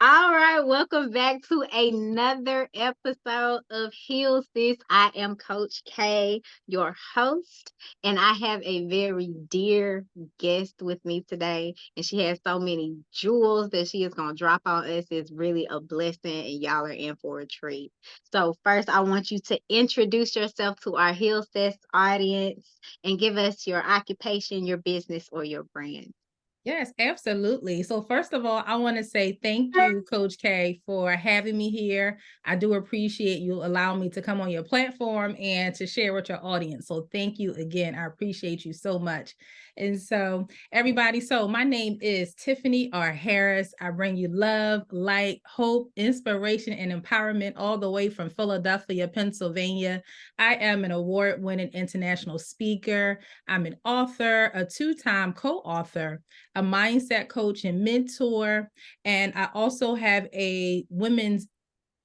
All right, welcome back to another episode of Heal Sis. I am Coach K, your host, and I have a very dear guest with me today. And she has so many jewels that she is going to drop on us. It's really a blessing, and y'all are in for a treat. So, first, I want you to introduce yourself to our Heal Sis audience and give us your occupation, your business, or your brand. Yes, absolutely. So first of all, I want to say thank you, Coach K, for having me here. I do appreciate you allowing me to come on your platform and to share with your audience. So thank you again. I appreciate you so much. And so everybody, so my name is Tiffany R. Harris. I bring you love, light, hope, inspiration, and empowerment all the way from Philadelphia, Pennsylvania. I am an award-winning international speaker. I'm an author, a two-time co-author, a mindset coach and mentor. And I also have a women's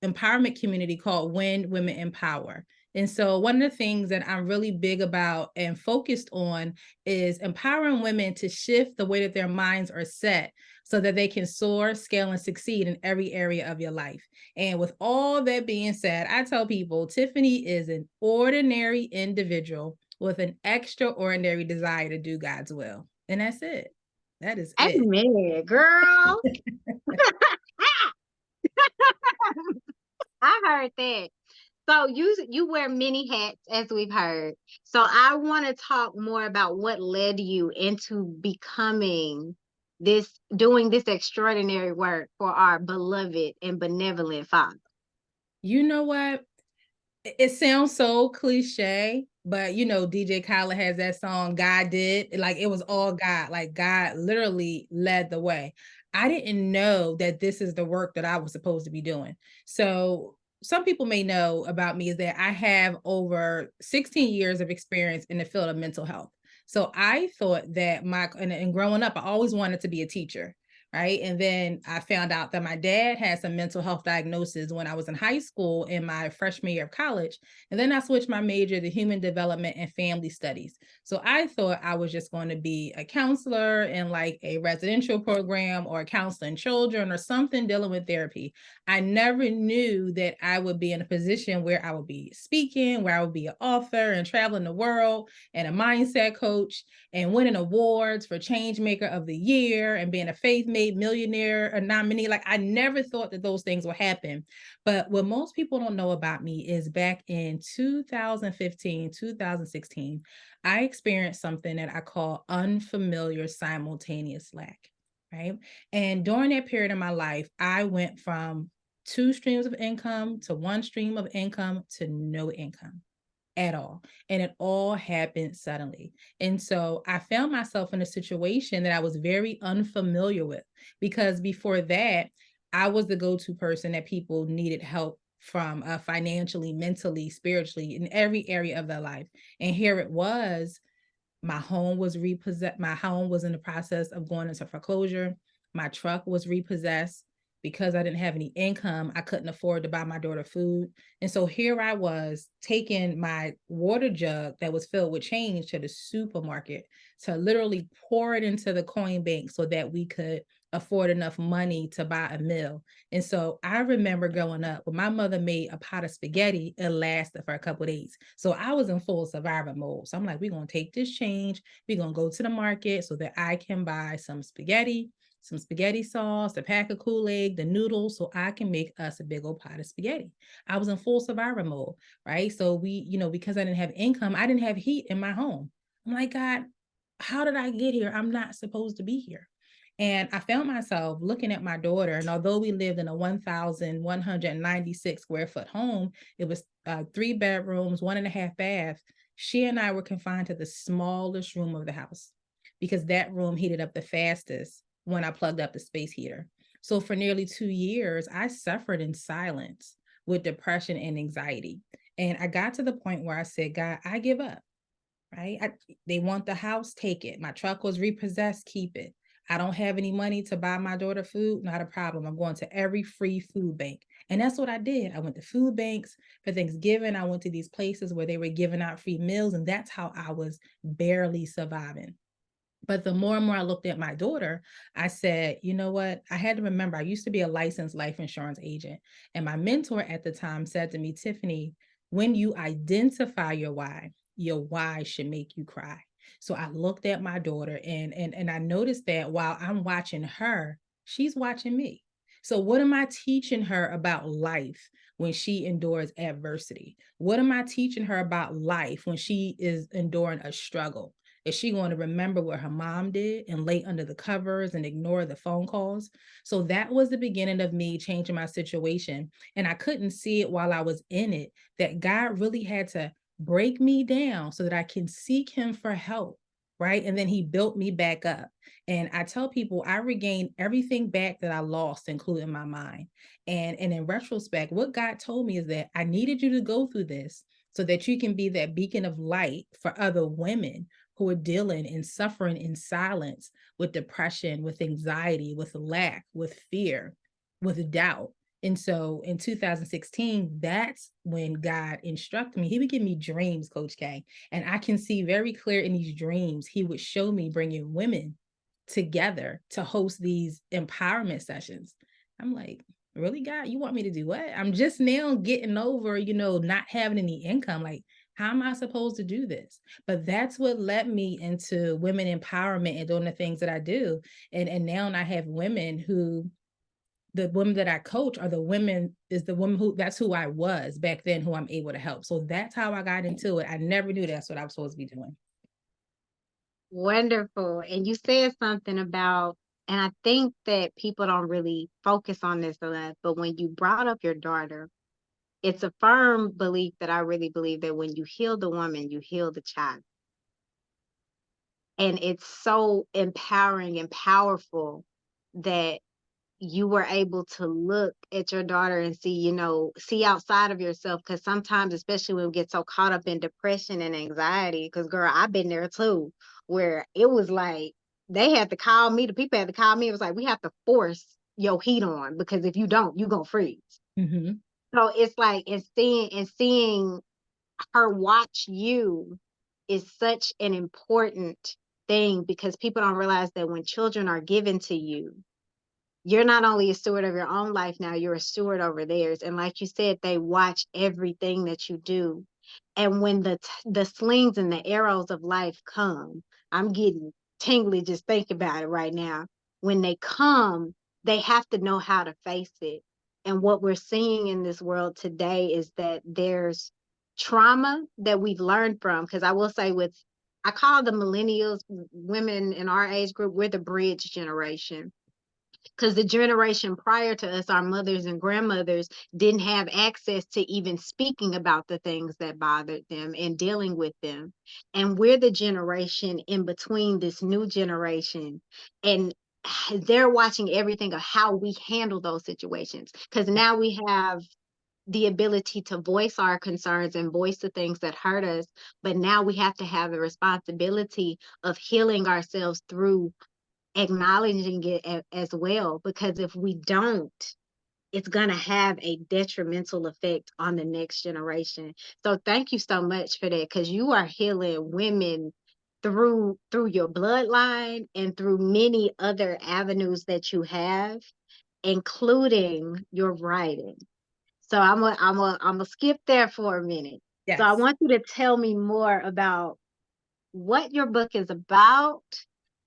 empowerment community called When Women Empower. And so one of the things that I'm really big about and focused on is empowering women to shift the way that their minds are set so that they can soar, scale, and succeed in every area of your life. And with all that being said, I tell people Tiffany is an ordinary individual with an extraordinary desire to do God's will. And that's it. That is it. Amen, girl. I heard that. So you wear many hats, as we've heard. So I want to talk more about what led you into becoming doing this extraordinary work for our beloved and benevolent Father. You know what? It sounds so cliche, but DJ Khaled has that song, God Did. Like it was all God. Like God literally led the way. I didn't know that this is the work that I was supposed to be doing. So some people may know about me is that I have over 16 years of experience in the field of mental health. So I thought that and growing up, I always wanted to be a teacher. Right. And then I found out that my dad had some mental health diagnosis when I was in high school in my freshman year of college. And then I switched my major to human development and family studies. So I thought I was just going to be a counselor in like a residential program or counseling children or something dealing with therapy. I never knew that I would be in a position where I would be speaking, where I would be an author and traveling the world and a mindset coach and winning awards for Change Maker of the Year and being a faith made millionaire or nominee. Like I never thought that those things would happen. But what most people don't know about me is back in 2015, 2016, I experienced something that I call unfamiliar simultaneous lack. Right. And during that period of my life, I went from two streams of income to one stream of income to no income at all. And it all happened suddenly. And so I found myself in a situation that I was very unfamiliar with because before that, I was the go to person that people needed help from financially, mentally, spiritually, in every area of their life. And here it was, my home was repossessed. My home was in the process of going into foreclosure. My truck was repossessed because I didn't have any income. I couldn't afford to buy my daughter food. And so here I was taking my water jug that was filled with change to the supermarket to literally pour it into the coin bank so that we could afford enough money to buy a meal. And so I remember growing up when my mother made a pot of spaghetti, it lasted for a couple of days. So I was in full survival mode. So I'm like, we're going to take this change. We're going to go to the market so that I can buy some spaghetti sauce, a pack of Kool-Aid, the noodles, so I can make us a big old pot of spaghetti. I was in full survival mode, right? So because I didn't have income, I didn't have heat in my home. I'm like, God, how did I get here? I'm not supposed to be here. And I found myself looking at my daughter. And although we lived in a 1,196 square foot home, it was 3 bedrooms, 1.5 baths. She and I were confined to the smallest room of the house because that room heated up the fastest when I plugged up the space heater. So for nearly 2 years, I suffered in silence with depression and anxiety. And I got to the point where I said, God, I give up, right? They want the house, take it. My truck was repossessed, keep it. I don't have any money to buy my daughter food, not a problem. I'm going to every free food bank. And that's what I did. I went to food banks for Thanksgiving. I went to these places where they were giving out free meals, and that's how I was barely surviving. But the more and more I looked at my daughter, I said, you know what? I had to remember I used to be a licensed life insurance agent. And my mentor at the time said to me, Tiffany, when you identify your why should make you cry. So I looked at my daughter and I noticed that while I'm watching her, she's watching me. So what am I teaching her about life when she endures adversity? What am I teaching her about life when she is enduring a struggle? Is she going to remember what her mom did and lay under the covers and ignore the phone calls? So that was the beginning of me changing my situation. And I couldn't see it while I was in it, that God really had to break me down so that I can seek him for help. Right. And then he built me back up. And I tell people I regained everything back that I lost, including my mind. And in retrospect, what God told me is that I needed you to go through this so that you can be that beacon of light for other women who are dealing and suffering in silence with depression, with anxiety, with lack, with fear, with doubt. And so in 2016, that's when God instructed me. He would give me dreams, Coach K. And I can see very clear in these dreams, he would show me bringing women together to host these empowerment sessions. I'm like, really, God, you want me to do what? I'm just now getting over, not having any income. Like, how am I supposed to do this? But that's what led me into women empowerment and doing the things that I do. And now I have women who, the women that I coach are the women, is the woman who, that's who I was back then, who I'm able to help. So that's how I got into it. I never knew that's what I was supposed to be doing. Wonderful. And you said something about, and I think that people don't really focus on this a lot, but when you brought up your daughter, it's a firm belief that I really believe that when you heal the woman, you heal the child. And it's so empowering and powerful that you were able to look at your daughter and see, see outside of yourself. Because sometimes, especially when we get so caught up in depression and anxiety, because girl, I've been there too, where it was like they had to call me, the people had to call me. It was like, we have to force your heat on, because if you don't, you gonna freeze. Mm-hmm. So it's like, and seeing her watch you is such an important thing, because people don't realize that when children are given to you, you're not only a steward of your own life now, you're a steward over theirs. And like you said, they watch everything that you do. And when the slings and the arrows of life come, I'm getting tingly just think about it right now. When they come, they have to know how to face it. And what we're seeing in this world today is that there's trauma that we've learned from. Because I will say, I call the millennials, women in our age group, we're the bridge generation, because the generation prior to us, our mothers and grandmothers, didn't have access to even speaking about the things that bothered them and dealing with them. And we're the generation in between this new generation. And they're watching everything of how we handle those situations, because now we have the ability to voice our concerns and voice the things that hurt us. But now we have to have the responsibility of healing ourselves through acknowledging it as well, because if we don't, it's going to have a detrimental effect on the next generation. So thank you so much for that, because you are healing women through your bloodline and through many other avenues that you have, including your writing. So I'm gonna skip there for a minute. So I Yes. want you to tell me more about what your book is about,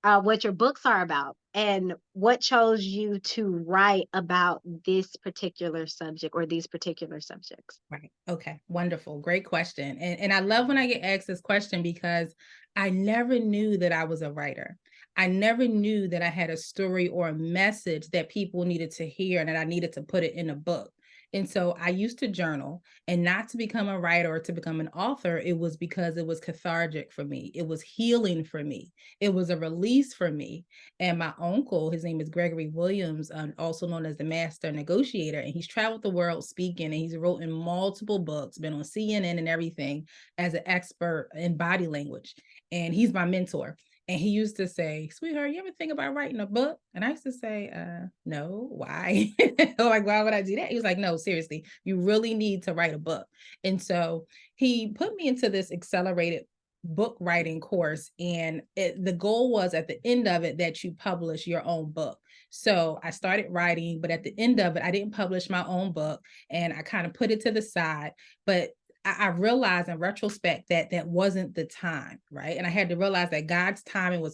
what your books are about, and what chose you to write about this particular subject or these particular subjects. Right. Okay. Wonderful. Great question. And I love when I get asked this question, because I never knew that I was a writer. I never knew that I had a story or a message that people needed to hear and that I needed to put it in a book. And so I used to journal, and not to become a writer or to become an author. It was because it was cathartic for me. It was healing for me. It was a release for me. And my uncle, his name is Gregory Williams, also known as the Master Negotiator, and he's traveled the world speaking, and he's written multiple books, been on CNN and everything as an expert in body language. And he's my mentor. And he used to say, sweetheart, you ever think about writing a book? And I used to say, no, why? Like, why would I do that? He was like, no, seriously, you really need to write a book. And so he put me into this accelerated book writing course, and the goal was at the end of it that you publish your own book. So I started writing, but at the end of it, I didn't publish my own book, and I kind of put it to the side. But I realized in retrospect that that wasn't the time, right? And I had to realize that God's timing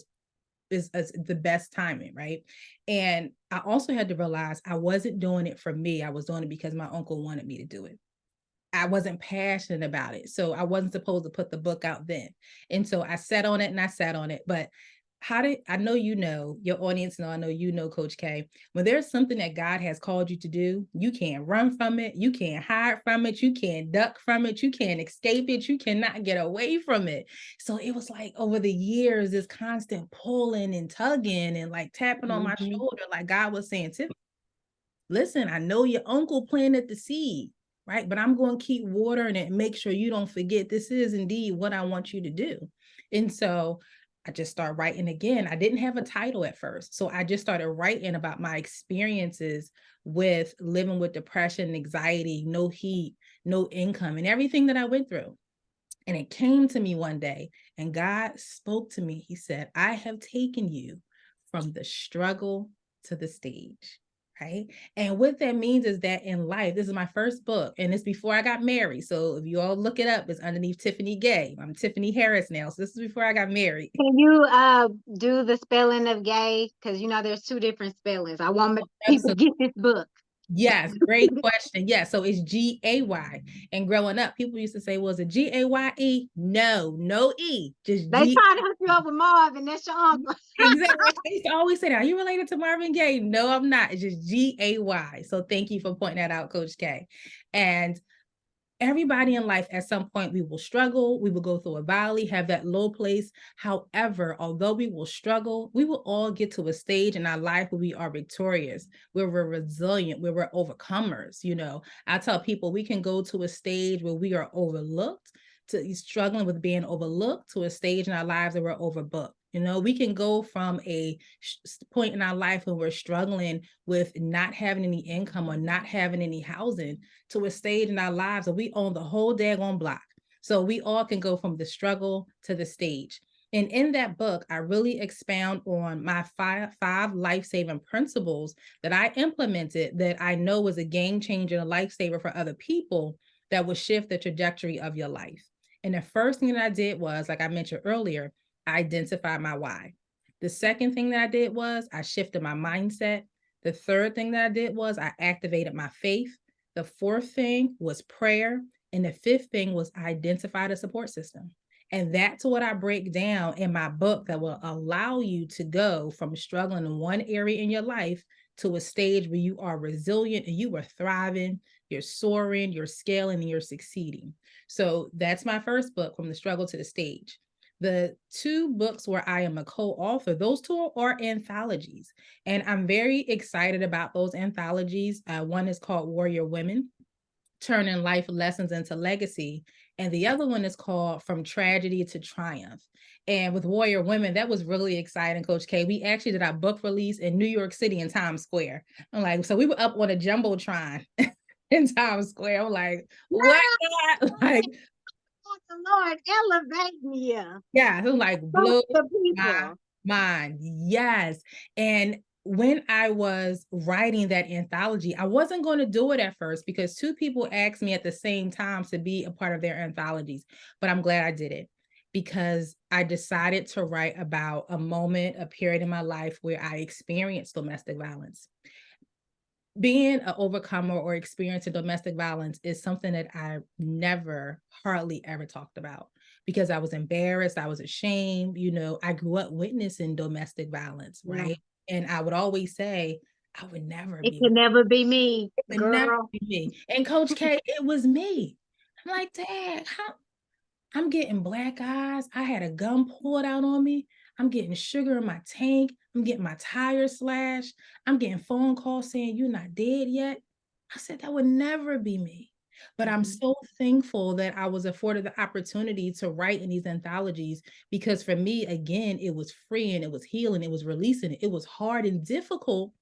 is the best timing, right? And I also had to realize I wasn't doing it for me. I was doing it because my uncle wanted me to do it. I wasn't passionate about it. So I wasn't supposed to put the book out then. And so I sat on it and I sat on it. But how did I know, you know, your audience know, I know, you know, Coach K, when there's something that God has called you to do, you can't run from it. You can't hide from it. You can't duck from it. You can't escape it. You cannot get away from it. So it was like over the years, this constant pulling and tugging and like tapping on my Mm-hmm. shoulder, like God was saying, Tiff, listen, I know your uncle planted the seed, right? But I'm going to keep watering it and make sure you don't forget this is indeed what I want you to do. And so I just started writing again. I didn't have a title at first. So I just started writing about my experiences with living with depression, anxiety, no heat, no income, and everything that I went through. And it came to me one day, and God spoke to me. He said, I have taken you from the struggle to the stage. Right. And what that means is that in life, this is my first book, and it's before I got married. So if you all look it up, it's underneath Tiffany Gay. I'm Tiffany Harris now. So this is before I got married. Can you do the spelling of gay? Because you know there's two different spellings. I want people to Absolutely. get this book. Yes, great question. Yeah, so it's Gay. And growing up, people used to say, was it Gaye? No, no E, just They G. trying to hook you up with Marvin. That's your uncle. Exactly. I used to always say that. Are you related to Marvin Gaye? No, I'm not. It's just Gay. So thank you for pointing that out, Coach K. And everybody in life, at some point, we will struggle. We will go through a valley, have that low place. However, although we will struggle, we will all get to a stage in our life where we are victorious, where we're resilient, where we're overcomers. You know, I tell people we can go to a stage where we are overlooked, to struggling with being overlooked, to a stage in our lives where we're overbooked. You know, we can go from a point in our life when we're struggling with not having any income or not having any housing to a stage in our lives where we own the whole daggone block. So we all can go from the struggle to the stage. And in that book, I really expound on my five life-saving principles that I implemented that I know was a game changer and a lifesaver for other people that will shift the trajectory of your life. And the first thing that I did was, like I mentioned earlier, I identified my why. The second thing that I did was I shifted my mindset. The third thing that I did was I activated my faith. The fourth thing was prayer. And the fifth thing was I identified a support system. And that's what I break down in my book that will allow you to go from struggling in one area in your life to a stage where you are resilient and you are thriving, you're soaring, you're scaling, and you're succeeding. So that's my first book, From the Struggle to the Stage. The two books where I am a co-author, those two are anthologies. And I'm very excited about those anthologies. One is called Warrior Women, Turning Life Lessons into Legacy. And the other one is called From Tragedy to Triumph. And with Warrior Women, that was really exciting, Coach K. We actually did our book release in New York City in Times Square. I'm like, so we were up on a Jumbotron in Times Square. I'm like, what? Like, The Lord elevate me up. yeah, it was like Thank blew the my people. mind. Yes. And when I was writing that anthology, I wasn't going to do it at first because two people asked me at the same time to be a part of their anthologies. But I'm glad I did it because I decided to write about a moment, a period in my life where I experienced domestic violence. Being an overcomer or experiencing domestic violence is something that I never hardly ever talked about because I was embarrassed, I was ashamed. You know, I grew up witnessing domestic violence, Yeah. right? And I would always say, I would never It be, can never be me, it would never girl. be me. And Coach K, it was me. I'm like, Dad, how I'm getting black eyes. I had a gun pulled out on me. I'm getting sugar in my tank. I'm getting my tires slashed. I'm getting phone calls saying you're not dead yet. I said that would never be me. But I'm Mhm. so thankful that I was afforded the opportunity to write in these anthologies because for me, again, it was freeing, it was healing, it was releasing. It was hard and difficult,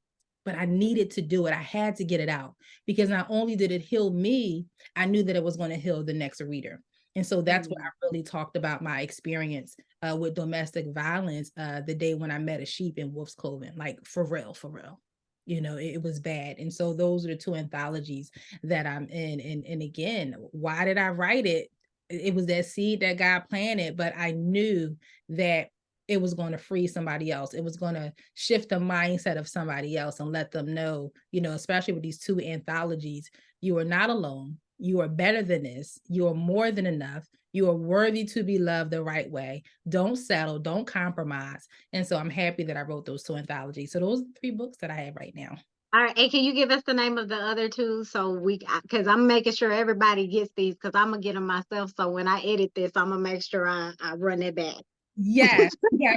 but I needed to do it. I had to get it out because not only did it heal me, I knew that it was going to heal the next reader. And so that's what Mm. I really talked about my experience with domestic violence the day when I met a sheep in wolf's clothing, like for real, for real. It was bad. And so those are the two anthologies that I'm in. And again, why did I write it? It was that seed that God planted, but I knew that it was going to free somebody else. It was going to shift the mindset of somebody else and let them know, especially with these two anthologies, you are not alone. You are better than this. You are more than enough. You are worthy to be loved the right way. Don't settle. Don't compromise. And so I'm happy that I wrote those two anthologies. So those are the 3 books that I have right now. All right, and can you give us the name of the other two so because I'm making sure everybody gets these because I'm gonna get them myself. So when I edit this, I'm gonna make sure I run it back. Yes. Yeah.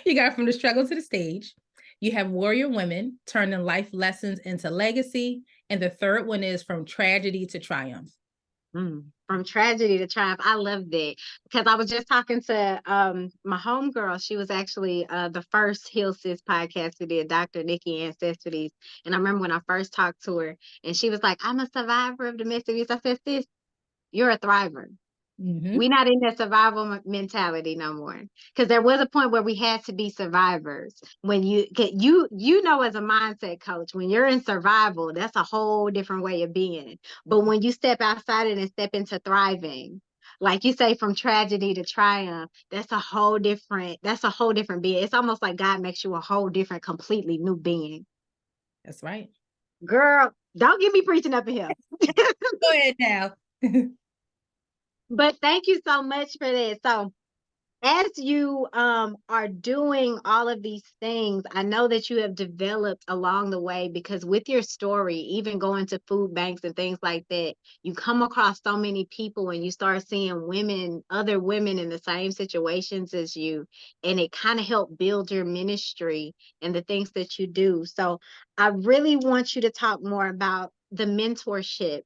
You got From the Struggle to the Stage. You have Warrior Women, Turning Life Lessons into Legacy. And the third one is From Tragedy to Triumph. From tragedy to triumph. I love that because I was just talking to my homegirl. She was actually the first Heal Sis podcast we did, Dr. Nikki Ancestries. And I remember when I first talked to her and she was like, I'm a survivor of domestic abuse. I said, sis, you're a thriver. Mm-hmm. We're not in that survival mentality no more. Because there was a point where we had to be survivors. When you get as a mindset coach, when you're in survival, that's a whole different way of being. But when you step outside it and step into thriving, like you say, from tragedy to triumph, that's a whole different being. It's almost like God makes you a whole different, completely new being. That's right. Girl, don't get me preaching up in here. Go ahead now. But thank you so much for that. So as you are doing all of these things, I know that you have developed along the way because with your story, even going to food banks and things like that, you come across so many people and you start seeing other women in the same situations as you, and it kind of helped build your ministry and the things that you do. So I really want you to talk more about the mentorship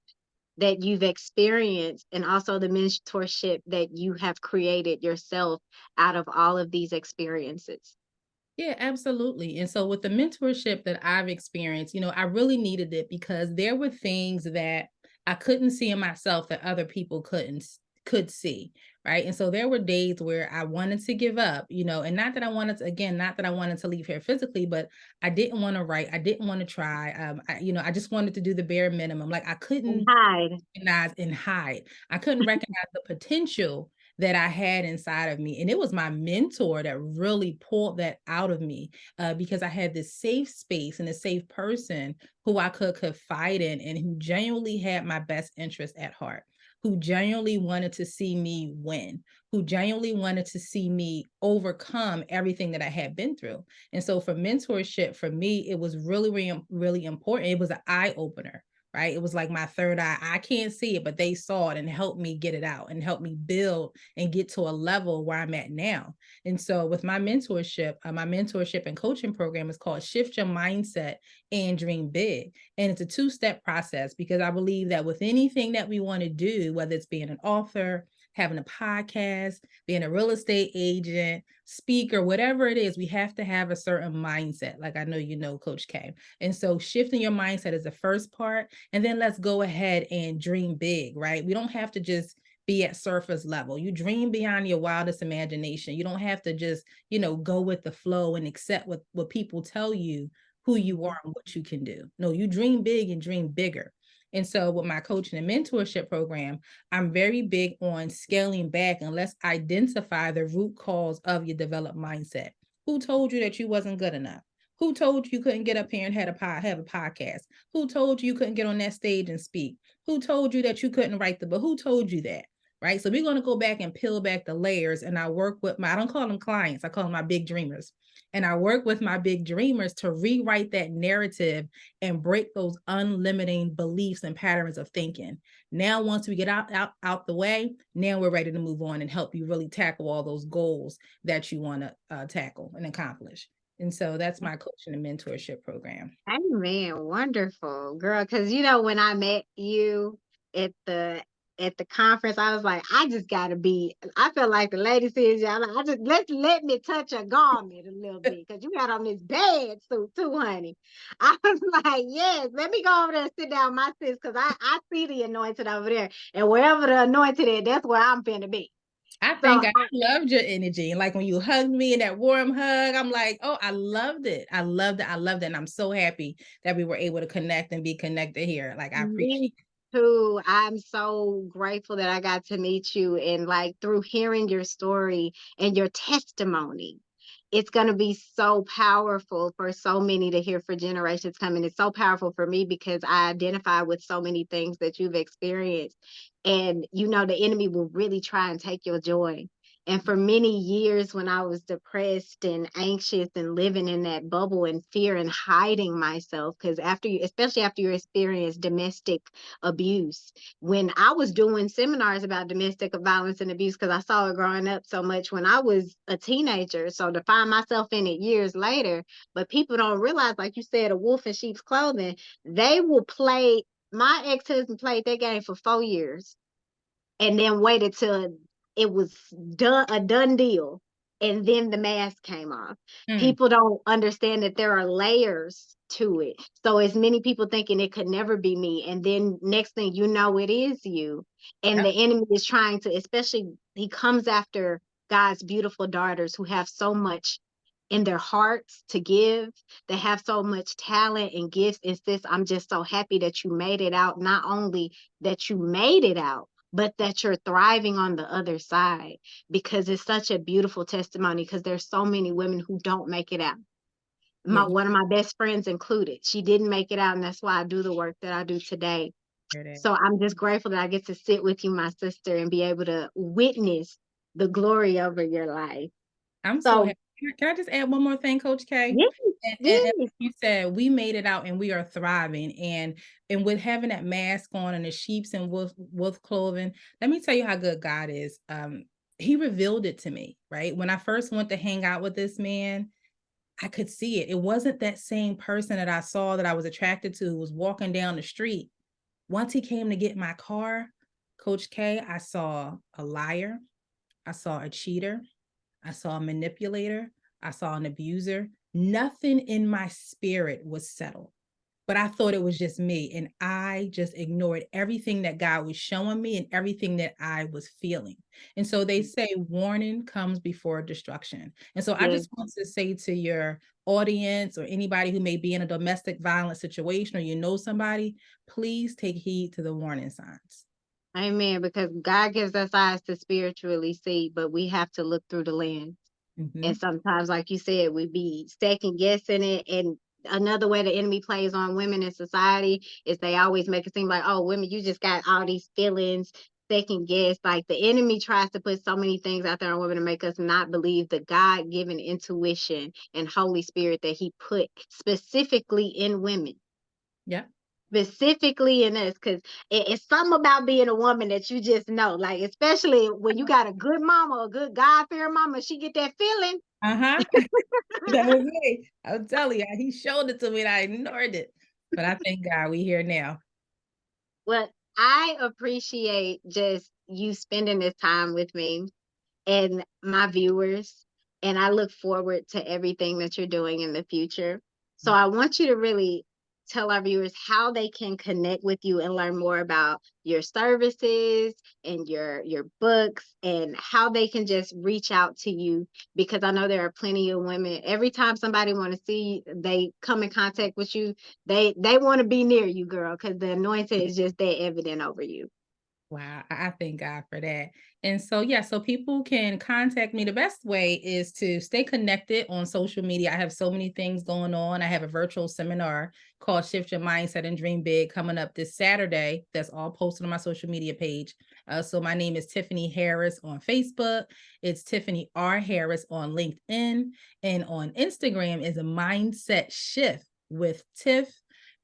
that you've experienced and also the mentorship that you have created yourself out of all of these experiences. Yeah, absolutely. And so with the mentorship that I've experienced, I really needed it because there were things that I couldn't see in myself that other people could see. Right. And so there were days where I wanted to give up, and not that I wanted to, again, not that I wanted to leave here physically, but I didn't want to write. I didn't want to try. I just wanted to do the bare minimum. Like I And couldn't hide. recognize and hide. I couldn't recognize the potential that I had inside of me. And it was my mentor that really pulled that out of me because I had this safe space and a safe person who I could confide in and who genuinely had my best interest at heart, who genuinely wanted to see me win, who genuinely wanted to see me overcome everything that I had been through. And so for mentorship, for me, it was really, really, really important. It was an eye opener. Right. It was like my third eye. I can't see it, but they saw it and helped me get it out and helped me build and get to a level where I'm at now. And so with my mentorship and coaching program is called Shift Your Mindset and Dream Big. And it's a 2-step process because I believe that with anything that we want to do, whether it's being an author, having a podcast, being a real estate agent, speaker, whatever it is, we have to have a certain mindset. Like I know, Coach K. And so shifting your mindset is the first part. And then let's go ahead and dream big, right? We don't have to just be at surface level. You dream beyond your wildest imagination. You don't have to just, go with the flow and accept what people tell you who you are and what you can do. No, you dream big and dream bigger. And so with my coaching and mentorship program, I'm very big on scaling back and let's identify the root cause of your developed mindset. Who told you that you wasn't good enough? Who told you couldn't get up here and have a podcast? Who told you couldn't get on that stage and speak? Who told you that you couldn't write the book? Who told you that? Right. So we're going to go back and peel back the layers. And I work with I don't call them clients, I call them my big dreamers. And I work with my big dreamers to rewrite that narrative and break those unlimiting beliefs and patterns of thinking. Now, once we get out the way, now we're ready to move on and help you really tackle all those goals that you want to tackle and accomplish. And so that's my coaching and mentorship program. Amen. Wonderful, girl. Because when I met you at the at the conference, I was like, I just gotta be. I felt like the lady says, "Yeah, like, I just let me touch a garment a little bit because you got on this bad suit too, honey." I was like, "Yes, let me go over there and sit down my sis because I see the anointed over there, and wherever the anointed is, that's where I'm finna be." I So think I loved your energy. And like when you hugged me in that warm hug, I'm like, oh, I loved it. I loved it. I loved it. And I'm so happy that we were able to connect and be connected here. Like I appreciate me too. I'm so grateful that I got to meet you and like through hearing your story and your testimony. It's going to be so powerful for so many to hear for generations coming. It's so powerful for me because I identify with so many things that you've experienced. And you know, the enemy will really try and take your joy. And for many years, when I was depressed and anxious and living in that bubble and fear and hiding myself, because after you, especially after you experience domestic abuse, when I was doing seminars about domestic violence and abuse, because I saw it growing up so much when I was a teenager. So to find myself in it years later, but people don't realize, like you said, a wolf in sheep's clothing, they will play. My ex husband played that game for 4 years and then waited till it was done a done deal and then the mask came off. it. People don't understand that there are layers to it. So as many people thinking it could never be me and then next thing you know it is you. And Yep. the enemy is trying to, especially he comes after God's beautiful daughters who have so much in their hearts to give. They have so much talent and gifts. And sis, I'm just so happy that you made it out. Not only that you made it out, but that you're thriving on the other side because it's such a beautiful testimony because there's so many women who don't make it out. Yeah, you One of my best friends included. She didn't make it out, and that's why I do the work that I do today. hear that. So I'm just grateful that I get to sit with you, my sister, and be able to witness the glory over your life. I'm so So happy. Can I just add one more thing, Coach K? yes, And yes, you said we made it out and we are thriving. And with having that mask on and the sheeps and wolf clothing, let me tell you how good God is. He revealed it to me, right? When I first went to hang out with this man, I could see it. It wasn't that same person that I saw that I was attracted to who was walking down the street. Once he came to get my car, Coach K, I saw a liar. I saw a cheater. I saw a manipulator. I saw an abuser. Nothing in my spirit was settled. But I thought it was just me. And I just ignored everything that God was showing me and everything that I was feeling. And so they say warning comes before destruction. And so I yes. just want to say to your audience or anybody who may be in a domestic violence situation or you know somebody, please take heed to the warning signs. Amen. Because God gives us eyes to spiritually see, but we have to look through the lens. And Mhm. sometimes, like you said, we be second guessing it. And another way the enemy plays on women in society is they always make it seem like, oh, women, you just got all these feelings, second guess. Like the enemy tries to put so many things out there on women to make us not believe the God given intuition and Holy Spirit that He put specifically in women. Yeah. Specifically in us, because it's something about being a woman that you just know, like especially when you got a good mama, a good God-fearing mama, she get that feeling. Uh-huh. That was me. I'll tell you, he showed it to me and I ignored it. But I thank God we here now. Well, I appreciate just you spending this time with me and my viewers. And I look forward to everything that you're doing in the future. So I want you to really tell our viewers how they can connect with you and learn more about your services and your books and how they can just reach out to you because I know there are plenty of women. Every time somebody want to see you, they come in contact with you, they want to be near you, girl, because the anointing is just that evident over you. Wow, I thank God for that. And so, yeah, so people can contact me. The best way is to stay connected on social media. I have so many things going on. I have a virtual seminar called Shift Your Mindset and Dream Big coming up this Saturday. That's all posted on my social media page. So my name is Tiffany Harris on Facebook. It's Tiffany R. Harris on LinkedIn. And on Instagram is a Mindset Shift with Tiff.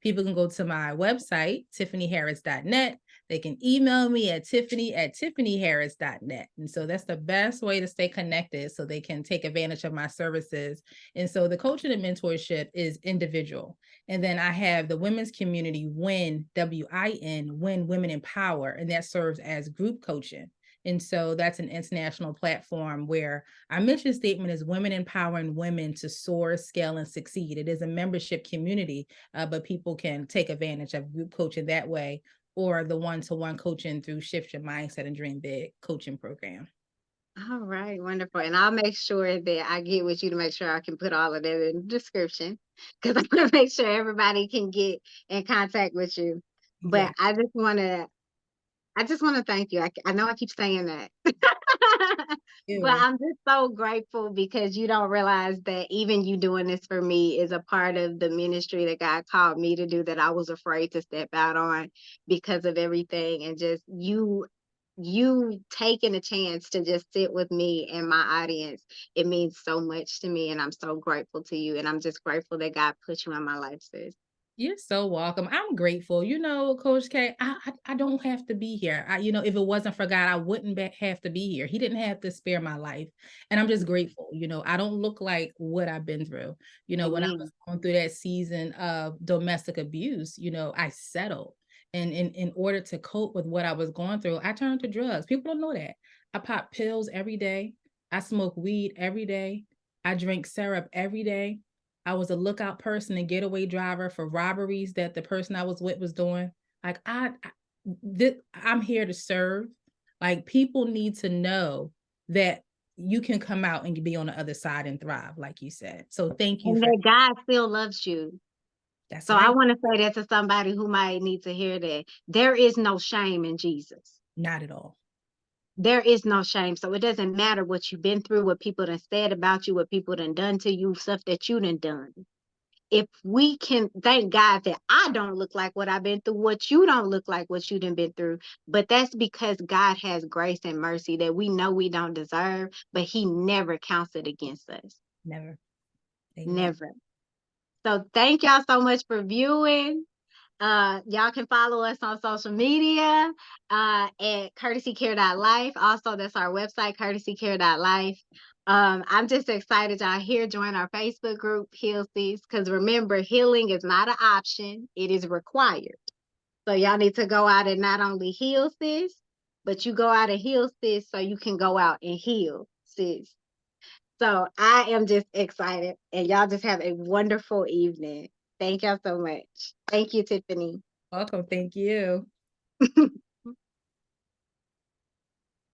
People can go to my website, tiffanyharris.net. they can email me at tiffany@tiffanyharris.net. And so that's the best way to stay connected so they can take advantage of my services. And so the coaching and mentorship is individual. And then I have the women's community, Win Women in Power, and that serves as group coaching. And so that's an international platform where our mission statement is women empowering women to soar, scale, and succeed. It is a membership community, but people can take advantage of group coaching that way, or the one-to-one coaching through Shift Your Mindset and Dream Big coaching program. All right, wonderful. And I'll make sure that I get with you to make sure I can put all of that in the description, because I want to make sure everybody can get in contact with you. Yeah. But I just want to thank you. I know I keep saying that, but Ew. I'm just so grateful because you don't realize that even you doing this for me is a part of the ministry that God called me to do that I was afraid to step out on because of everything. And just you taking a chance to just sit with me and my audience, it means so much to me. And I'm so grateful to you. And I'm just grateful that God put you in my life, sis. You're so welcome. I'm grateful. Coach K, I don't have to be here. If it wasn't for God, I wouldn't have to be here. He didn't have to spare my life. And I'm just grateful. I don't look like what I've been through. When I was Amen. going through that season of domestic abuse, I settled. And in order to cope with what I was going through, I turned to drugs. People don't know that. I pop pills every day. I smoke weed every day. I drink syrup every day. I was a lookout person and getaway driver for robberies that the person I was with was doing. Like I'm here to serve. Like people need to know that you can come out and be on the other side and thrive, like you said. So thank you And for that God still loves you. that's So I right. want to say that to somebody who might need to hear that. There is no shame in Jesus. Not at all. There is no shame. So it doesn't matter what you've been through, what people done said about you, what people done to you, stuff that you done. If we can thank God that I don't look like what I've been through, what you don't look like what you done been through. But that's because God has grace and mercy that we know we don't deserve, but he never counts it against us. Never. Amen. Never. So thank y'all so much for viewing. Y'all can follow us on social media at courtesycare.life. Also, that's our website, courtesycare.life. I'm just excited y'all here. Join our Facebook group, Heal Sis, because remember, healing is not an option, it is required. So y'all need to go out and not only heal sis, but you go out and heal sis so you can go out and heal sis. So I am just excited, and y'all just have a wonderful evening. Thank y'all so much. Thank you, Tiffany. Welcome. Thank you.